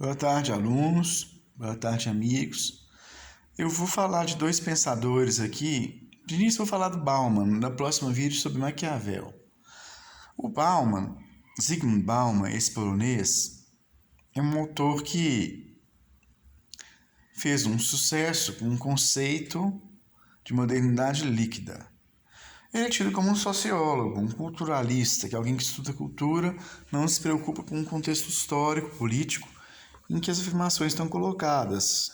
Boa tarde, alunos. Boa tarde, amigos. Eu vou falar de dois pensadores aqui. De início, vou falar do Bauman, no próximo vídeo sobre Maquiavel. O Bauman, Zygmunt Bauman, esse polonês, é um autor que fez um sucesso com um conceito de modernidade líquida. Ele é tido como um sociólogo, um culturalista, que é alguém que estuda cultura, não se preocupa com o contexto histórico, político, em que as afirmações estão colocadas.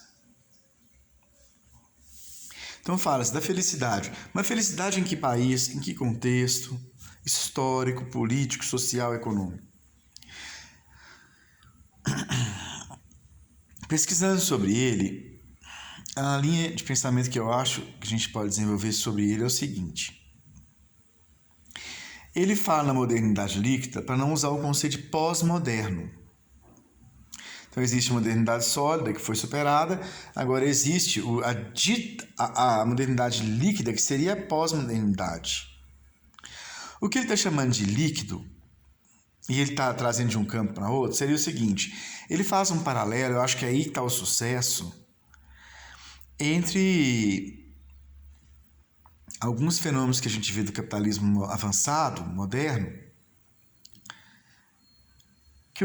Então fala-se da felicidade. Mas felicidade em que país, em que contexto histórico, político, social, econômico? Pesquisando sobre ele, a linha de pensamento que eu acho que a gente pode desenvolver sobre ele é o seguinte. Ele fala na modernidade líquida para não usar o conceito de pós-moderno. Então existe a modernidade sólida, que foi superada, agora existe a modernidade líquida, que seria a pós-modernidade. O que ele está chamando de líquido, e ele está trazendo de um campo para outro, seria o seguinte: ele faz um paralelo, eu acho que é aí que está o sucesso, entre alguns fenômenos que a gente vê do capitalismo avançado, moderno, que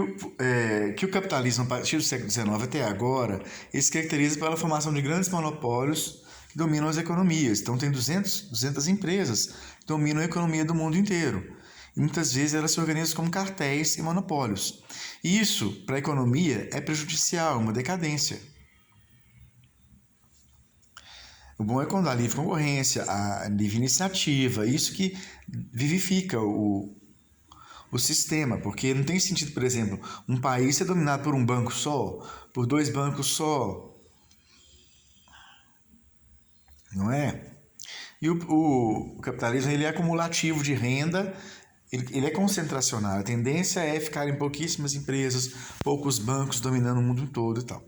o capitalismo, a partir do século XIX até agora, ele se caracteriza pela formação de grandes monopólios que dominam as economias. Então, tem 200 empresas que dominam a economia do mundo inteiro. E muitas vezes elas se organizam como cartéis e monopólios. E isso, para a economia, é prejudicial, uma decadência. O bom é quando há livre concorrência, há livre iniciativa, isso que vivifica o sistema, porque não tem sentido, por exemplo, um país ser dominado por um banco só, por dois bancos só, não é? E o capitalismo ele é acumulativo de renda, ele é concentracionário, a tendência é ficar em pouquíssimas empresas, poucos bancos dominando o mundo todo e tal.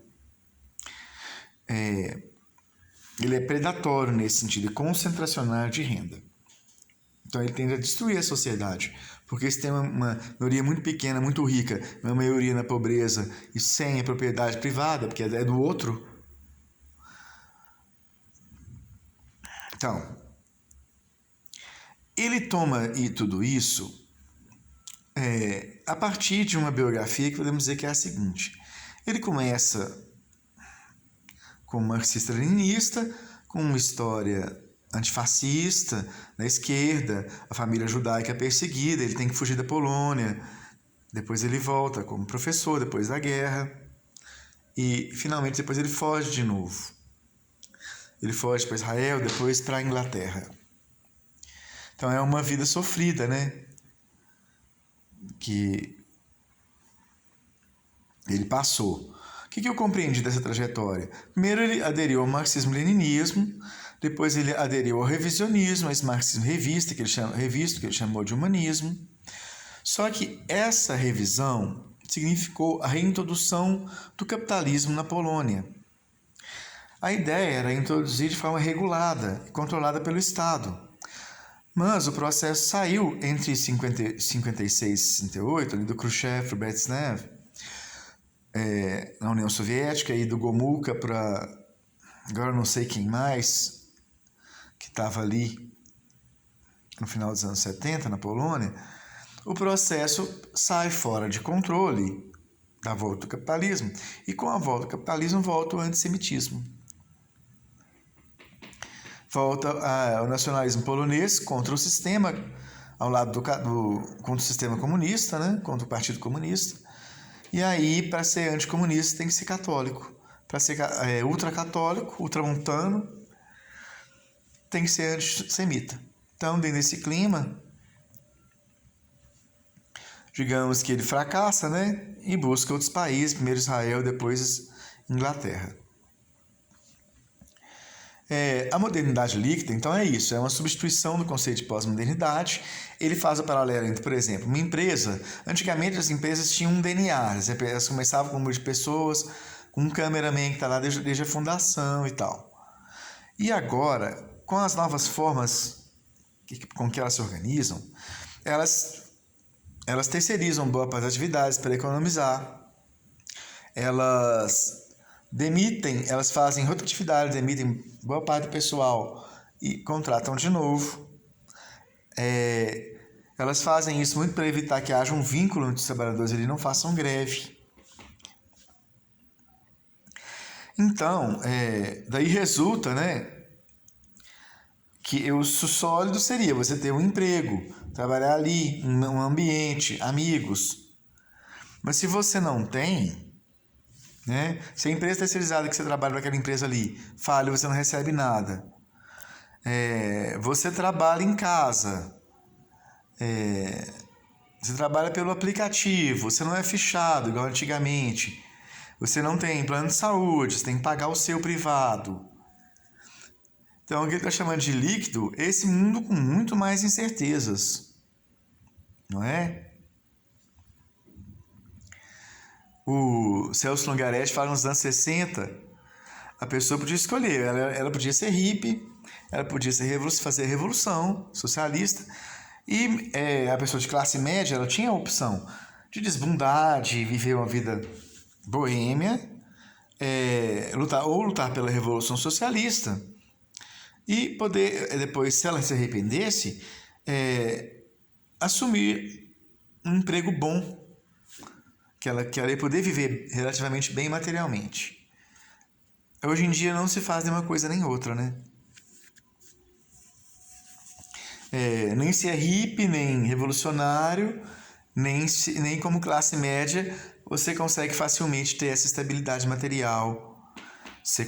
Ele é predatório nesse sentido, é concentracionário de renda. Então ele tende a destruir a sociedade, porque se tem uma maioria muito pequena, muito rica, uma maioria na pobreza e sem a propriedade privada, porque é do outro. Então, ele toma tudo isso a partir de uma biografia que podemos dizer que é a seguinte. Ele começa como marxista-leninista, com uma história antifascista, na esquerda, a família judaica é perseguida, ele tem que fugir da Polônia, depois ele volta como professor depois da guerra e finalmente depois ele foge de novo. Ele foge para Israel, depois para a Inglaterra. Então é uma vida sofrida, né? Que ele passou. O que eu compreendi dessa trajetória? Primeiro ele aderiu ao marxismo-leninismo, depois ele aderiu ao revisionismo, a esse marxismo revisto que ele chamou de humanismo. Só que essa revisão significou a reintrodução do capitalismo na Polônia. A ideia era introduzir de forma regulada e controlada pelo Estado. Mas o processo saiu entre 56 e 68, ali do Khrushchev para o Brezhnev, na União Soviética, e do Gomulka para, agora não sei quem mais, que estava ali no final dos anos 70, na Polônia. O processo sai fora de controle da volta do capitalismo, e com a volta do capitalismo volta o antissemitismo. Volta o nacionalismo polonês contra o sistema, ao lado contra o sistema comunista, né? Contra o Partido Comunista. E aí, para ser anticomunista, tem que ser católico. Para ser ultracatólico, ultramontano, tem que ser antissemita. Então, dentro desse clima, digamos que ele fracassa, né? E busca outros países, primeiro Israel, depois Inglaterra. A modernidade líquida, então, é isso, é uma substituição do conceito de pós-modernidade. Ele faz o paralelo entre, por exemplo, uma empresa. Antigamente as empresas tinham um DNA, elas começavam com um número de pessoas, com um cameraman que está lá desde a fundação e tal. E agora, com as novas formas com que elas se organizam, elas terceirizam boa parte das atividades para economizar. elas demitem, elas fazem rotatividade, demitem boa parte do pessoal e contratam de novo. Elas fazem isso muito para evitar que haja um vínculo entre os trabalhadores, eles não façam greve. Então, daí resulta, né, que o sólido seria você ter um emprego, trabalhar ali, um ambiente, amigos. Mas se você não tem, né, se a empresa terceirizada que você trabalha para aquela empresa ali falha, você não recebe nada. Você trabalha em casa, você trabalha pelo aplicativo, você não é fichado igual antigamente, você não tem plano de saúde, você tem que pagar o seu privado. Então, o que ele está chamando de líquido é esse mundo com muito mais incertezas, não é? O Celso Longaretti fala nos anos 60, a pessoa podia escolher, ela podia ser hippie, ela podia fazer revolução socialista, e a pessoa de classe média, ela tinha a opção de desbundar, de viver uma vida boêmia, lutar pela revolução socialista, e poder, depois, se ela se arrependesse, assumir um emprego bom, que ela ia poder viver relativamente bem materialmente. Hoje em dia não se faz nenhuma coisa nem outra, né? Nem se é hippie, nem revolucionário, nem como classe média, você consegue facilmente ter essa estabilidade material. Você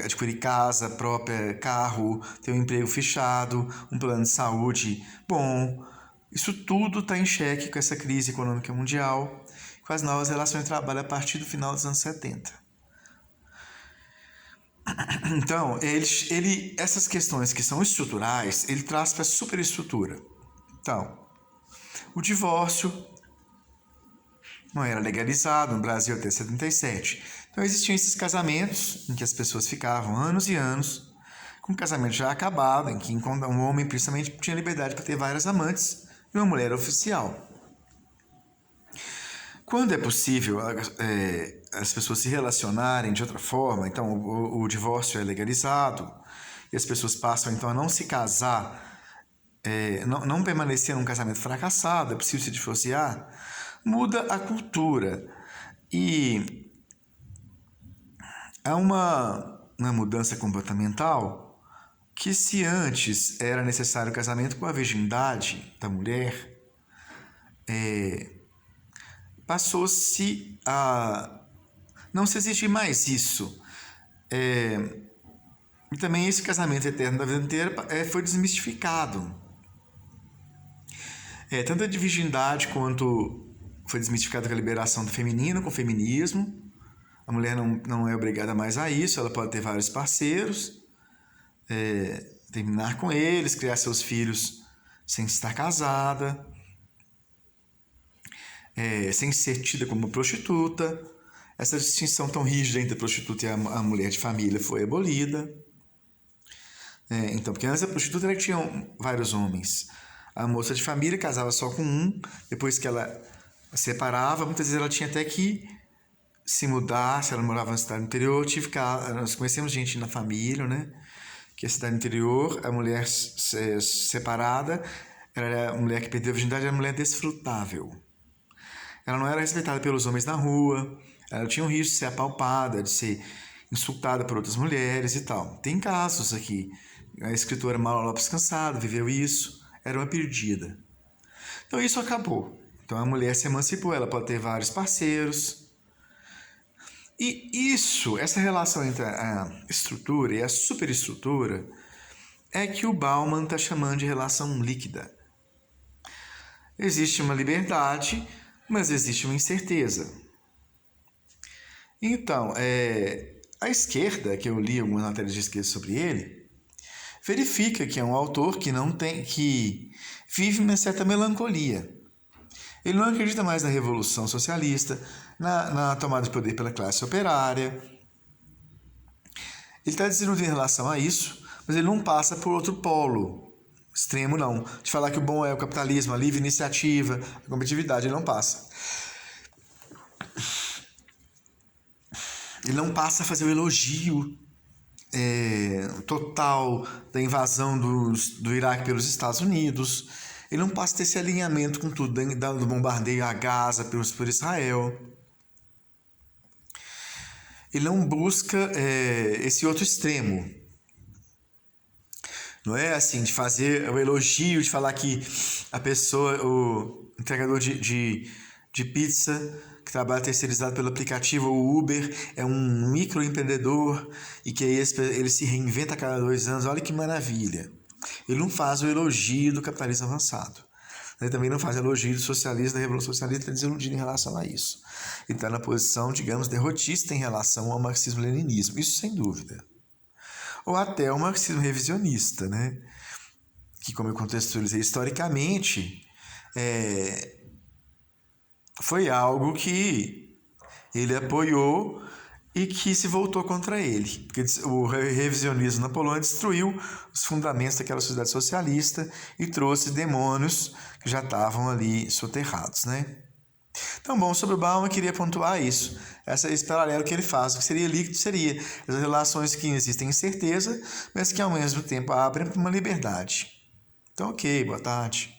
adquirir casa própria, carro, ter um emprego fechado, um plano de saúde bom. Isso tudo está em xeque com essa crise econômica mundial, com as novas relações de trabalho a partir do final dos anos 70. Então, essas questões que são estruturais, ele traz para a superestrutura. Então, o divórcio não era legalizado no Brasil até 77. Então, existiam esses casamentos em que as pessoas ficavam anos e anos, com o casamento já acabado, em que um homem, principalmente, tinha liberdade para ter várias amantes e uma mulher oficial. Quando é possível as pessoas se relacionarem de outra forma, então o divórcio é legalizado e as pessoas passam então a não se casar, não permanecer num casamento fracassado, é possível se divorciar, muda a cultura e há uma mudança comportamental que, se antes era necessário o casamento com a virgindade da mulher, passou-se a não se exigir mais isso. E também esse casamento eterno da vida inteira foi desmistificado. Tanto a de virgindade quanto foi desmistificada com a liberação do feminino, com o feminismo. A mulher não é obrigada mais a isso, ela pode ter vários parceiros, terminar com eles, criar seus filhos sem estar casada, sem ser tida como prostituta. Essa distinção tão rígida entre a prostituta e a mulher de família foi abolida. Então, porque antes a prostituta era que tinha vários homens. A moça de família casava só com um, depois que ela separava, muitas vezes ela tinha até que se mudar, se ela morava na cidade interior. Nós conhecemos gente na família, né? Que a cidade interior, a mulher separada, era a mulher que perdeu a virgindade, era a mulher desfrutável. Ela não era respeitada pelos homens na rua, ela tinha um risco de ser apalpada, de ser insultada por outras mulheres e tal. Tem casos aqui. A escritora Maura Lopes Cansado viveu isso, era uma perdida. Então isso acabou. Então a mulher se emancipou, ela pode ter vários parceiros. E essa relação entre a estrutura e a superestrutura é que o Bauman está chamando de relação líquida. Existe uma liberdade, mas existe uma incerteza. Então, a esquerda, que eu li algumas matérias de esquerda sobre ele, verifica que é um autor que vive uma certa melancolia. Ele não acredita mais na revolução socialista, na tomada de poder pela classe operária. Ele está desiludido em relação a isso, mas ele não passa por outro polo extremo, não. De falar que o bom é o capitalismo, a livre iniciativa, a competitividade, ele não passa. Ele não passa a fazer o elogio total da invasão do Iraque pelos Estados Unidos. Ele não passa a ter esse alinhamento com tudo, do bombardeio a Gaza por Israel. Ele não busca esse outro extremo. Não é assim, de fazer o elogio, de falar que a pessoa, o entregador de pizza, que trabalha terceirizado pelo aplicativo, o Uber, é um microempreendedor e que aí ele se reinventa a cada 2 anos. Olha que maravilha. Ele não faz o elogio do capitalismo avançado. Ele também não faz elogio do socialismo, da revolução socialista, está desiludido em relação a isso. Ele está na posição, digamos, derrotista em relação ao marxismo-leninismo. Isso sem dúvida. Ou até o marxismo revisionista, né? Que, como eu contextualizei historicamente, foi algo que ele apoiou e que se voltou contra ele. Porque o revisionismo na Polônia destruiu os fundamentos daquela sociedade socialista e trouxe demônios que já estavam ali soterrados, né? Então, bom, sobre o Bauman, eu queria pontuar isso. Esse paralelo que ele faz, o que seria líquido seria as relações que existem incerteza, mas que ao mesmo tempo abrem para uma liberdade. Então, ok, boa tarde.